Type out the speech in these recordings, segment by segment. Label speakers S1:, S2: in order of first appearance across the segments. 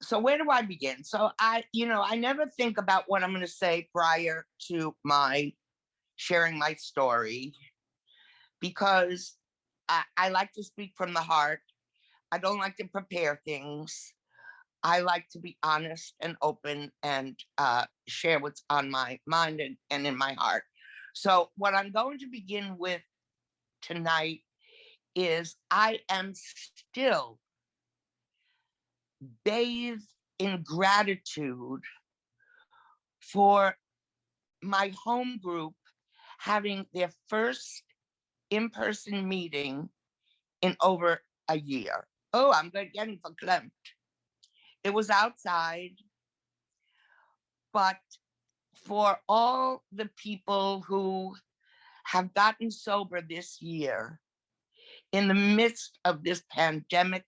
S1: So where do I begin? So I never think about what I'm going to say prior to my sharing my story because I like to speak from the heart. I don't like to prepare things. I like to be honest and open and share what's on my mind and in my heart. So, what I'm going to begin with tonight is I am still bathed in gratitude for my home group having their first in person meeting in over a year. Oh, I'm getting verklempt. It was outside, but for all the people who have gotten sober this year in the midst of this pandemic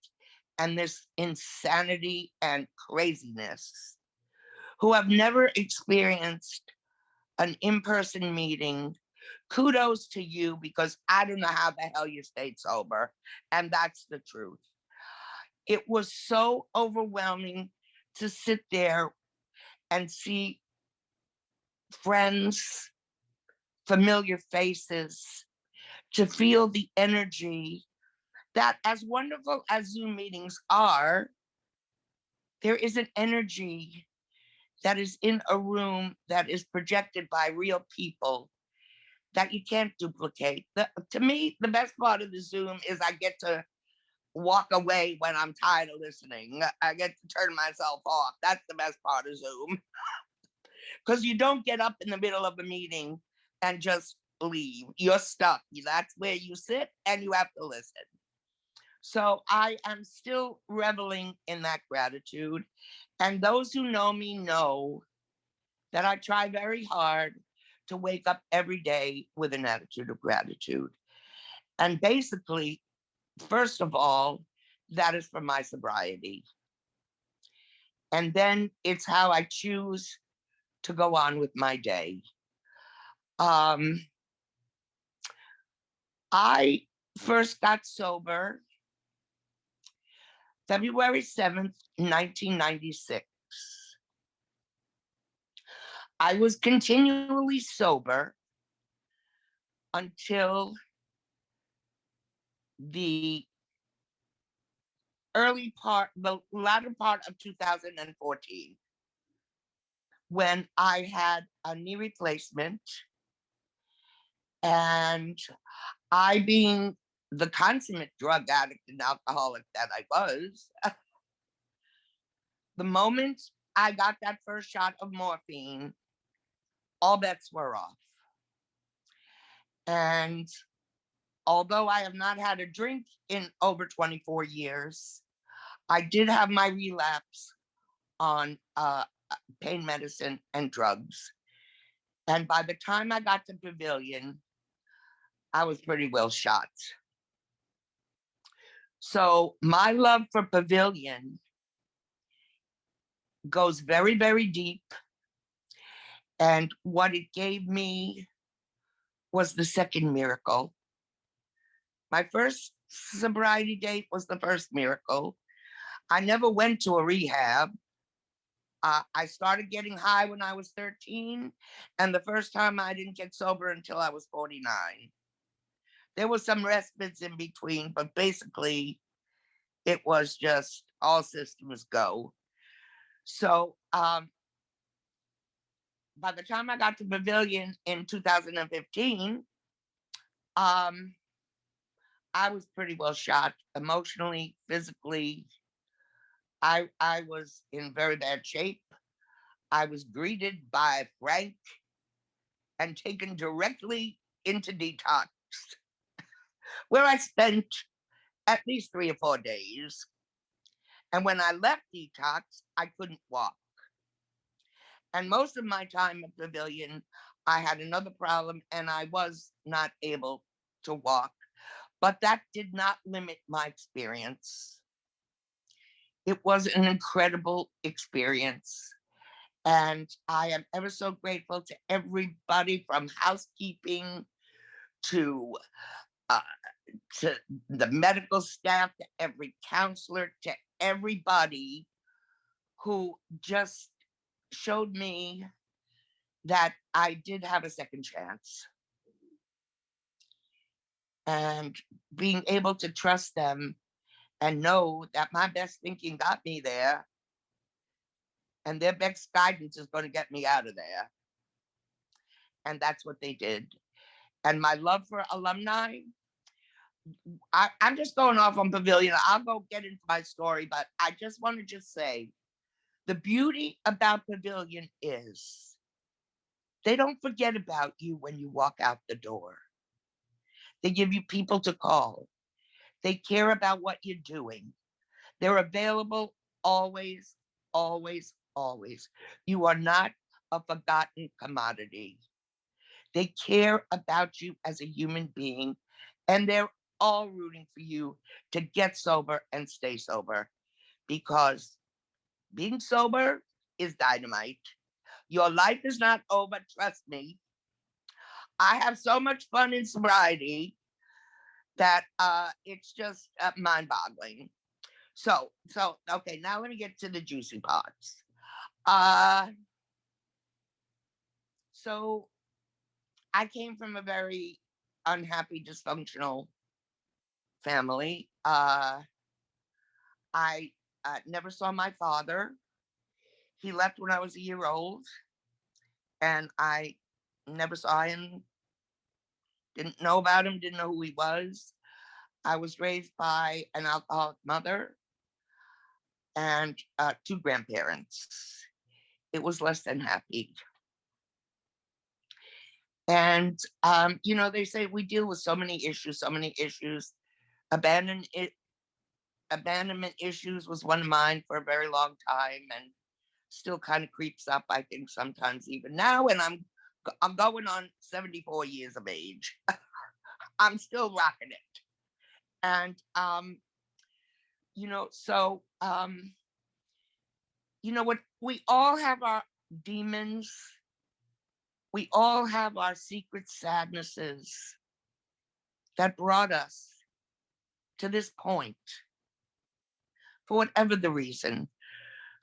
S1: and this insanity and craziness, who have never experienced an in-person meeting, kudos to you, because I don't know how the hell you stayed sober. And that's the truth. It was so overwhelming to sit there and see friends, familiar faces, to feel the energy that, as wonderful as Zoom meetings are, there is an energy that is in a room that is projected by real people that you can't duplicate. To me, the best part of the Zoom is I get to walk away when I'm tired of listening. I get to turn myself off. That's the best part of Zoom. Because you don't get up in the middle of a meeting and just leave. You're stuck. That's where you sit and you have to listen. So I am still reveling in that gratitude. And those who know me know that I try very hard to wake up every day with an attitude of gratitude. And basically, first of all, that is for my sobriety. And then it's how I choose to go on with my day. Um, I first got sober February 7th, 1996. I was continually sober until the the latter part of 2014, when I had a knee replacement. And I, being the consummate drug addict and alcoholic that I was, the moment I got that first shot of morphine, all bets were off. And although I have not had a drink in over 24 years, I did have my relapse on pain medicine and drugs. And by the time I got to Pavillon, I was pretty well shot. So my love for Pavillon goes very, very deep. And what it gave me was the second miracle. My first sobriety date was the first miracle. I never went to a rehab. I started getting high when I was 13, and the first time I didn't get sober until I was 49. There was some respites in between, but basically it was just all systems go. So by the time I got to Pavillon in 2015, I was pretty well shot emotionally, physically. I was in very bad shape. I was greeted by Frank and taken directly into detox, where I spent at least 3 or 4 days. And when I left detox, I couldn't walk. And most of my time at Pavillon, I had another problem and I was not able to walk. But that did not limit my experience. It was an incredible experience. And I am ever so grateful to everybody, from housekeeping to uh, to the medical staff, to every counselor, to everybody who just showed me that I did have a second chance. And being able to trust them and know that my best thinking got me there and their best guidance is going to get me out of there. And that's what they did. And my love for alumni, I'm just going off on Pavilion. I'll go get into my story, but I just want to just say the beauty about Pavilion is they don't forget about you when you walk out the door. They give you people to call. They care about what you're doing. They're available always, always, always. You are not a forgotten commodity. They care about you as a human being, and they're all rooting for you to get sober and stay sober because being sober is dynamite. Your life is not over, trust me. I have so much fun in sobriety that it's just mind-boggling. So okay, now let me get to the juicy parts. Uh, so I came from a very unhappy, dysfunctional family. I never saw my father. He left when I was a year old, and I never saw him. Didn't know about him. Didn't know who he was. I was raised by an alcoholic mother and two grandparents. It was less than happy. And they say we deal with so many issues, so many issues. Abandon it, abandonment issues was one of mine for a very long time, and still kind of creeps up. I think sometimes even now, and I'm going on 74 years of age. I'm still rocking it, and so what we all have our demons. We all have our secret sadnesses that brought us to this point for whatever the reason.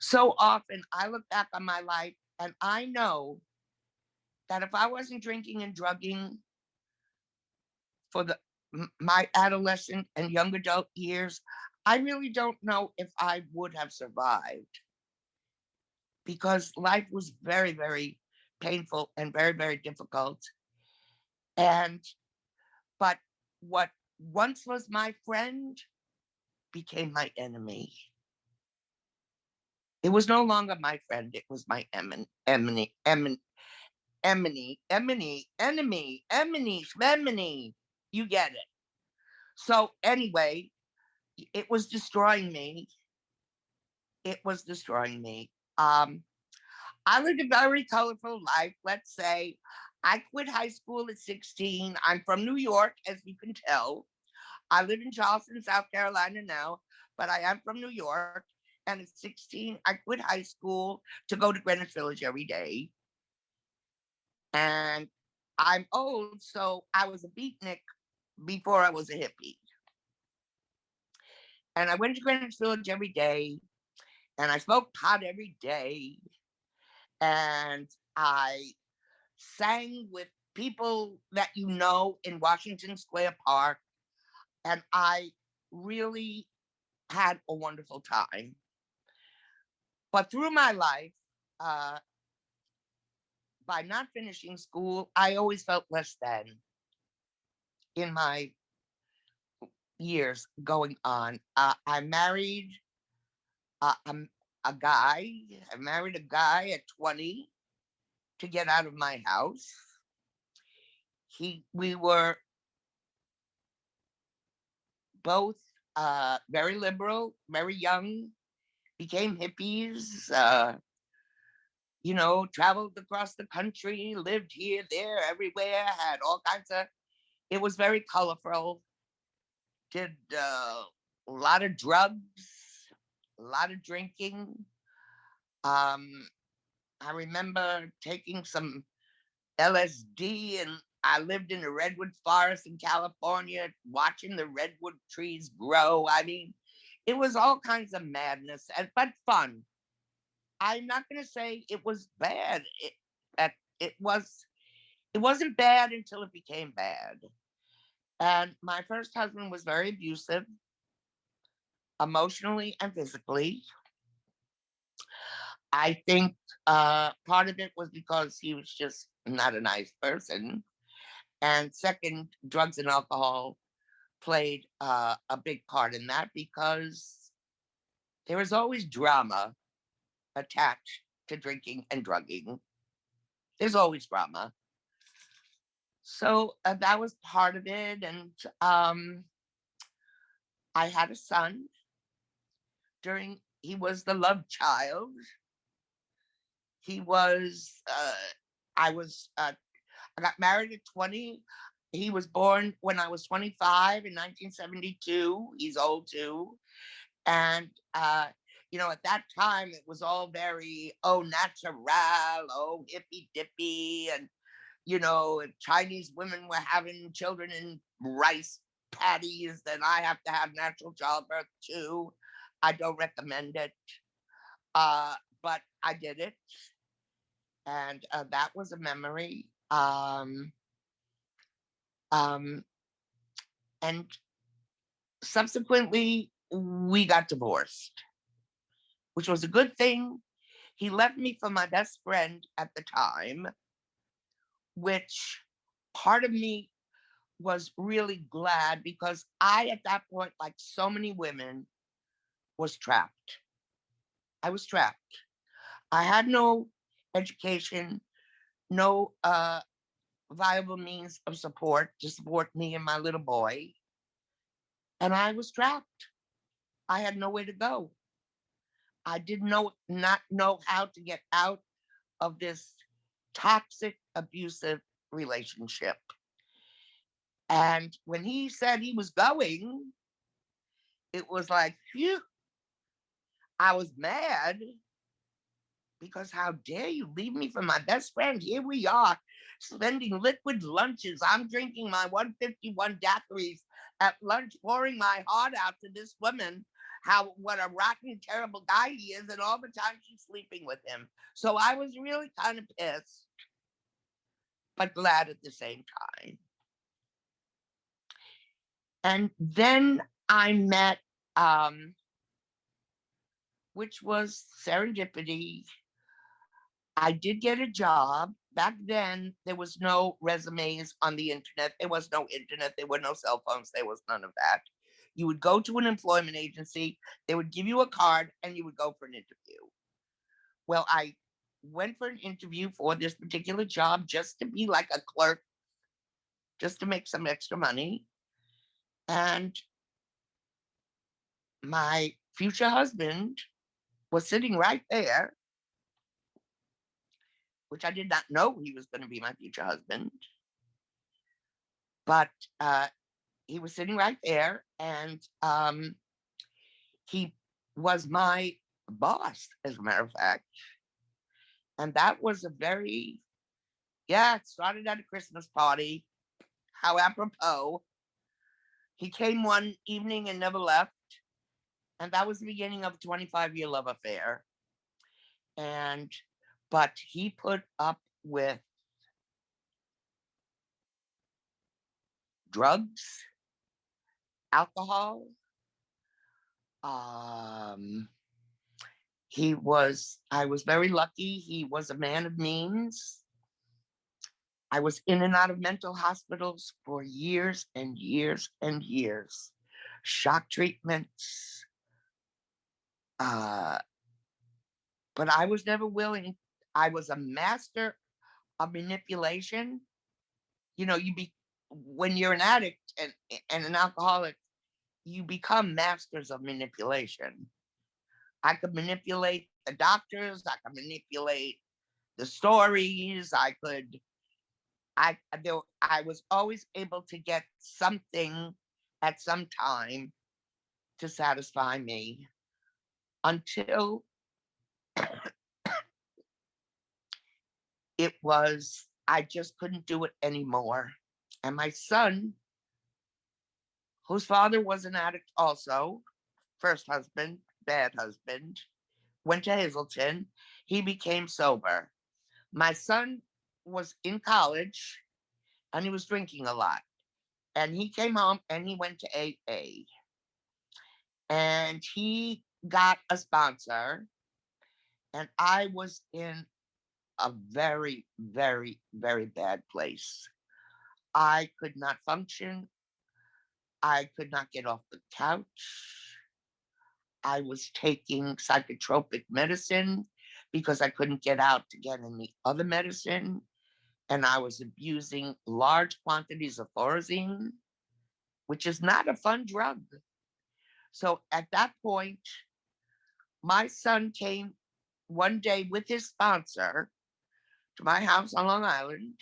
S1: So often I look back on my life and I know that if I wasn't drinking and drugging for my adolescent and young adult years, I really don't know if I would have survived because life was very, very painful and very, very difficult. And, but what once was my friend became my enemy. It was no longer my friend. It was my enemy. You get it. So anyway, it was destroying me. It was destroying me. I lived a very colorful life. Let's say I quit high school at 16. I'm from New York, as you can tell. I live in Charleston, South Carolina now, but I am from New York. And at 16, I quit high school to go to Greenwich Village every day. And I'm old, so I was a beatnik before I was a hippie. And I went to Greenwich Village every day, and I smoked pot every day, and I sang with people that in Washington Square Park, and I really had a wonderful time. But through my life, uh, by not finishing school, I always felt less than in my years going on. I married uh, a, a guy. I married a guy at 20 to get out of my house. We were both very liberal, very young, became hippies, traveled across the country, lived here, there, everywhere, had all kinds of, it was very colorful, did a lot of drugs, a lot of drinking. Um, I remember taking some LSD, and I lived in the redwood forest in California, watching the redwood trees grow. I mean, it was all kinds of madness, but fun. I'm not going to say it was bad. At it was it wasn't bad until it became bad. And my first husband was very abusive, emotionally and physically. I think part of it was because he was just not a nice person. And second, drugs and alcohol played a big part in that because there was always drama attached to drinking and drugging. There's always drama. So that was part of it. And um, I had a son he was the love child. He was, I was, I got married at 20. He was born when I was 25 in 1972. He's old too. And, at that time it was all very, oh, natural, oh, hippy dippy. And, Chinese women were having children in rice patties, then I have to have natural childbirth too. I don't recommend it. Uh, but I did it. And that was a memory. Um, and subsequently, we got divorced, which was a good thing. He left me for my best friend at the time, which part of me was really glad because I, at that point, like so many women, was trapped. I was trapped. I had no education, no viable means of support to support me and my little boy. And I was trapped. I had nowhere to go. I did not know how to get out of this toxic, abusive relationship. And when he said he was going, it was like, phew, I was mad because how dare you leave me for my best friend? Here we are spending liquid lunches. I'm drinking my 151 daiquiris at lunch, pouring my heart out to this woman, what a rotten, terrible guy he is, and all the time she's sleeping with him. So I was really kind of pissed, but glad at the same time. And then I met, which was serendipity. I did get a job. Back then, there was no resumes on the internet. There was no internet. There were no cell phones. There was none of that. You would go to an employment agency, they would give you a card, and you would go for an interview. Well, I went for an interview for this particular job just to be like a clerk, just to make some extra money. And my future husband was sitting right there, which I did not know he was going to be my future husband. But he was sitting right there, and he was my boss, as a matter of fact. And that was a very, yeah, it started at a Christmas party. How apropos. He came one evening and never left. And that was the beginning of a 25-year love affair. And, but he put up with drugs, alcohol. Um, I was very lucky. He was a man of means. I was in and out of mental hospitals for years and years and years. Shock treatments. Uh, but I was never willing. I was a master of manipulation. When you're an addict and an alcoholic, you become masters of manipulation. I could manipulate the doctors. I could manipulate the stories. I was always able to get something at some time to satisfy me until I just couldn't do it anymore. And my son, whose father was an addict also, first husband, bad husband, went to Hazleton. He became sober. My son was in college and he was drinking a lot. And he came home and he went to AA. And he got a sponsor. And I was in a very, very, very bad place. I could not function. I could not get off the couch. I was taking psychotropic medicine because I couldn't get out to get any other medicine. And I was abusing large quantities of Thorazine, which is not a fun drug. So at that point, my son came one day with his sponsor to my house on Long Island.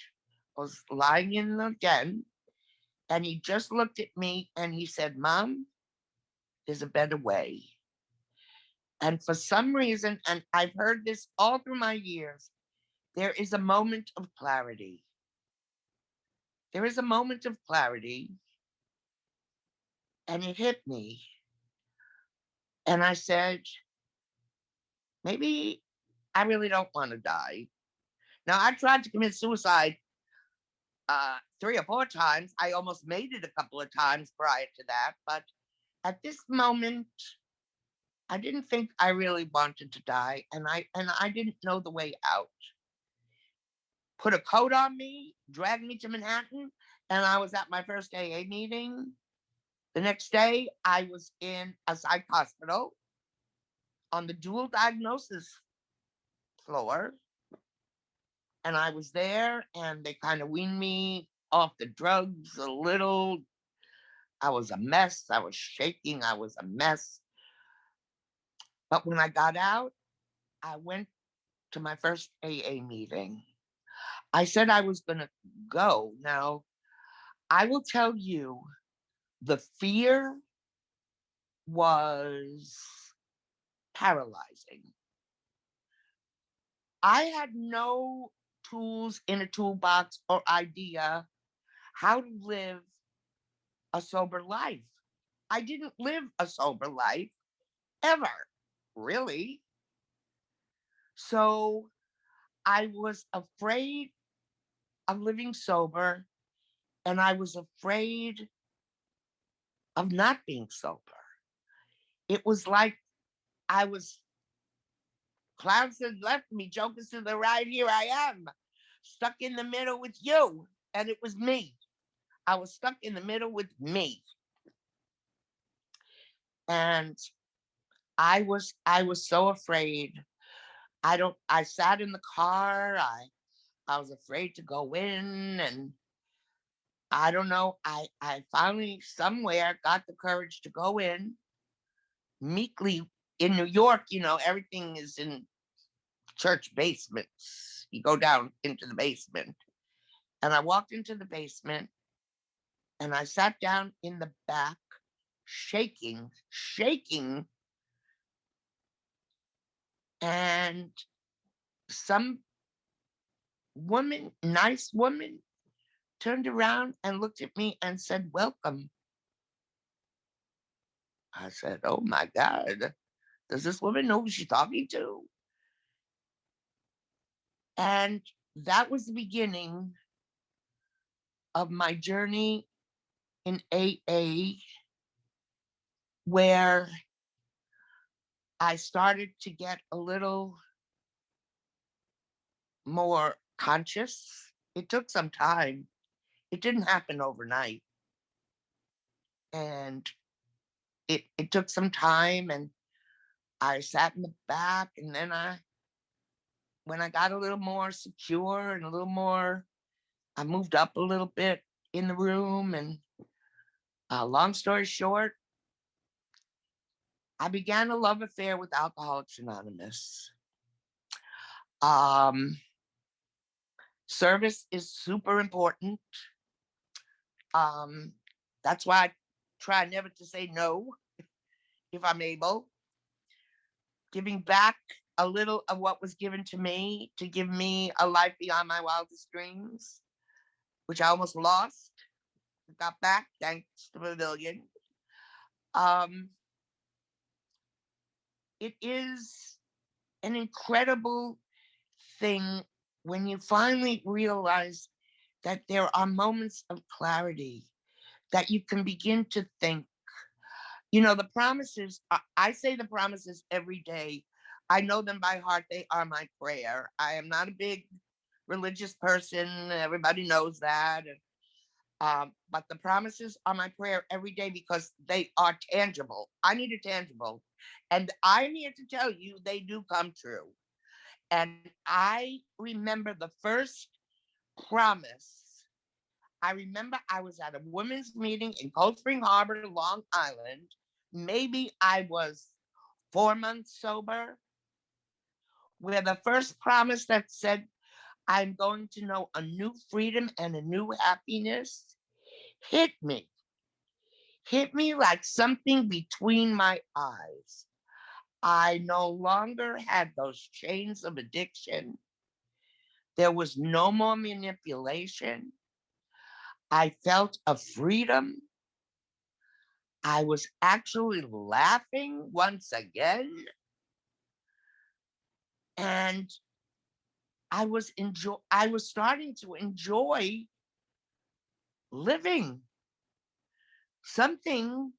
S1: I was lying in the den, and he just looked at me and he said, "Mom, there's a better way." And for some reason, and I've heard this all through my years, there is a moment of clarity. There is a moment of clarity, and it hit me. And I said, maybe I really don't want to die. Now, I tried to commit suicide 3 or 4 times. I almost made it a couple of times prior to that. But at this moment, I didn't think I really wanted to die, and I didn't know the way out. Put a coat on me, dragged me to Manhattan, and I was at my first AA meeting. The next day, I was in a psych hospital on the dual diagnosis floor, and I was there, and they kind of weaned me off the drugs a little. I was a mess. I was shaking. I was a mess. But when I got out, I went to my first AA meeting. I said I was going to go. Now, I will tell you, the fear was paralyzing. I had no tools in a toolbox or idea how to live a sober life. I didn't live a sober life ever, really. So I was afraid of living sober, and I was afraid of not being sober. It was like I was clouds to the left of me, jokers to the right. Here I am, stuck in the middle with you. And it was me. I was stuck in the middle with me. And I was so afraid. I sat in the car. I was afraid to go in, and I don't know. I finally somewhere got the courage to go in meekly. In New York, everything is in church basements. You go down into the basement. And I walked into the basement and I sat down in the back, shaking, shaking. And some woman, nice woman, turned around and looked at me and said, "Welcome." I said, "Oh my God, does this woman know who she's talking to?" And that was the beginning of my journey in AA, where I started to get a little more conscious. It took some time. It didn't happen overnight. And it took some time, and I sat in the back, and then when I got a little more secure and a little more, I moved up a little bit in the room. And long story short, I began a love affair with Alcoholics Anonymous. Um, Service is super important. Um, that's why I try never to say no if I'm able. Giving back a little of what was given to me to give me a life beyond my wildest dreams, which I almost lost, got back thanks to Pavillon. Um, it is an incredible thing when you finally realize that there are moments of clarity, that you can begin to think. You know, the promises, I say the promises every day. I know them by heart. They are my prayer. I am not a big religious person. Everybody knows that. But the promises are my prayer every day because they are tangible. I need a tangible. And I'm here to tell you they do come true. And I remember the first promise. I remember I was at a women's meeting in Cold Spring Harbor, Long Island. Maybe I was 4 months sober, where the first promise that said, I'm going to know a new freedom and a new happiness hit me, hit me like something between my eyes. I no longer had those chains of addiction. There was no more manipulation. I felt a freedom. I was actually laughing once again. And I was starting to enjoy living, something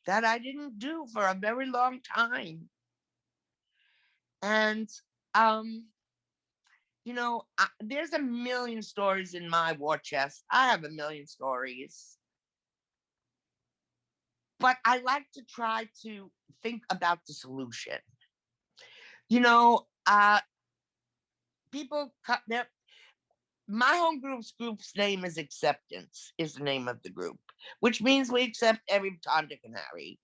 S1: that I didn't do for a very long time. And um, there's a million stories in my war chest. I have a million stories, but I like to try to think about the solution. You know, people cut their my home group's name is Acceptance, is the name of the group, which means we accept every Tom, Dick, and Harry,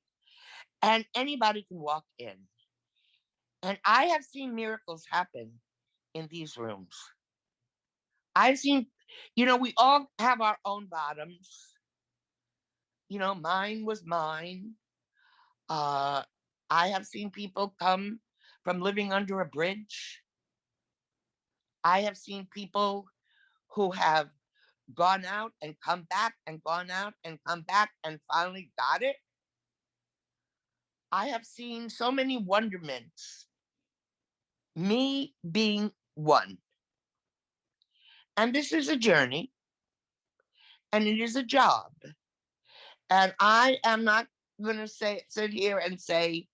S1: and anybody can walk in. And I have seen miracles happen in these rooms. I've seen, we all have our own bottoms. Mine was mine. Uh, I have seen people come from living under a bridge. I have seen people who have gone out and come back and gone out and come back and finally got it. I have seen so many wonderments, me being one. And this is a journey and it is a job. And I am not going to sit here and say,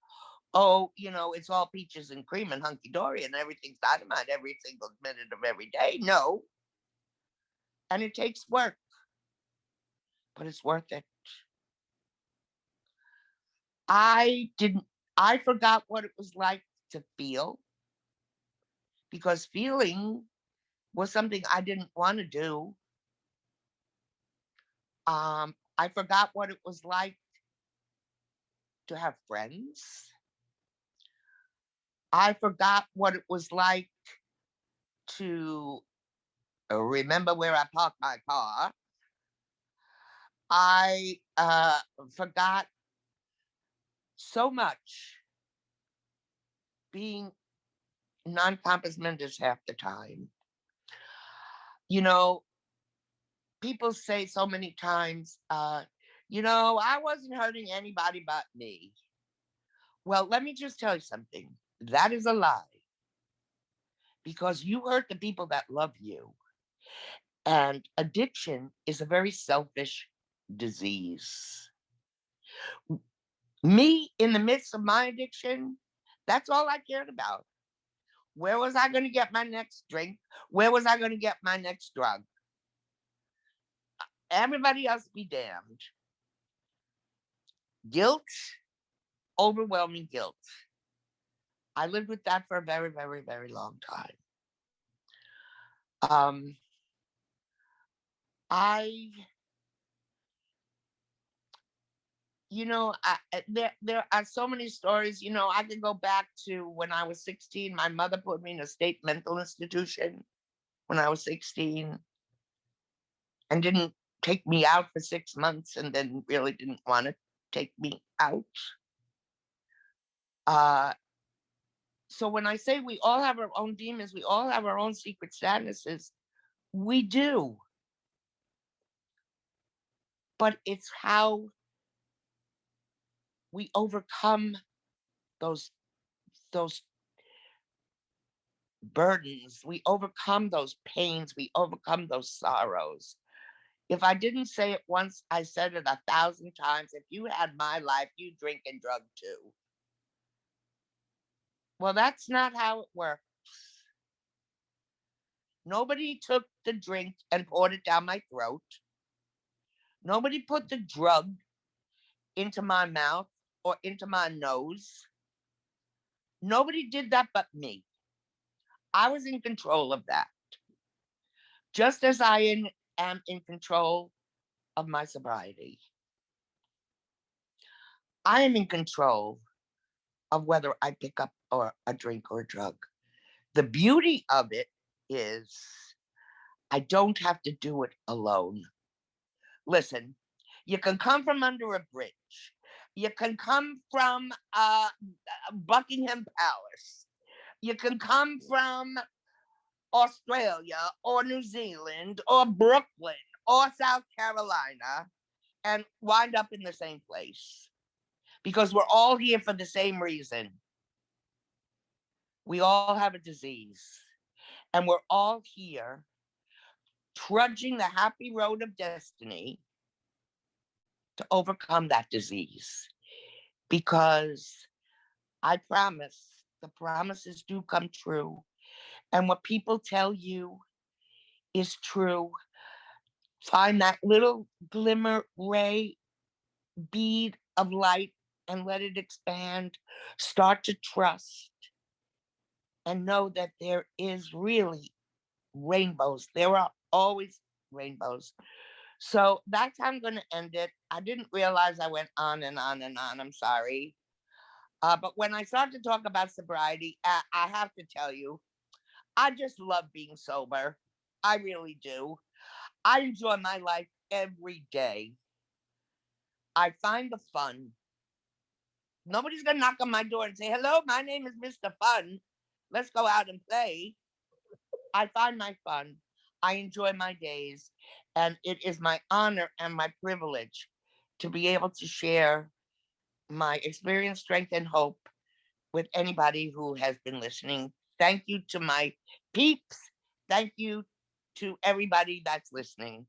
S1: oh, it's all peaches and cream and hunky dory and everything's dynamite every single minute of every day. No. And it takes work, but it's worth it. I didn't, I forgot what it was like to feel, because feeling was something I didn't want to do. I forgot what it was like to have friends. I forgot what it was like to remember where I parked my car. I forgot so much, being non-compass mentis half the time. You know, people say so many times, I wasn't hurting anybody but me. Well, let me just tell you something. That is a lie, because you hurt the people that love you. And addiction is a very selfish disease. Me, in the midst of my addiction, that's all I cared about. Where was I going to get my next drink? Where was I going to get my next drug? Everybody else be damned. Guilt, overwhelming guilt. I lived with that for a very, very, very long time. Um, I, there are so many stories. I could go back to when I was 16. My mother put me in a state mental institution when I was 16 and didn't take me out for 6 months, and then really didn't want to take me out. Uh, so when I say we all have our own demons, we all have our own secret statuses, we do. But it's how we overcome those those burdens, we overcome those pains, we overcome those sorrows. If I didn't say it once, I said it 1,000 times. If you had my life, you drink and drug too. Well, that's not how it works. Nobody took the drink and poured it down my throat. Nobody put the drug into my mouth or into my nose. Nobody did that but me. I was in control of that, just as am in control of my sobriety. I am in control of whether I pick up or a drink or a drug. The beauty of it is I don't have to do it alone. Listen, you can come from under a bridge. You can come from Buckingham Palace. You can come from Australia or New Zealand or Brooklyn or South Carolina and wind up in the same place because we're all here for the same reason. We all have a disease and we're all here trudging the happy road of destiny to overcome that disease because I promise the promises do come true. And what people tell you is true. Find that little glimmer ray bead of light and let it expand. Start to trust and know that there is really rainbows. There are always rainbows. So that's how I'm going to end it. I didn't realize I went on and on and on. I'm sorry. But when I start to talk about sobriety, I have to tell you, I just love being sober. I really do. I enjoy my life every day. I find the fun. Nobody's going to knock on my door and say, hello, my name is Mr. Fun. Let's go out and play. I find my fun. I enjoy my days. And it is my honor and my privilege to be able to share my experience, strength, and hope with anybody who has been listening. Thank you to my peeps. Thank you to everybody that's listening.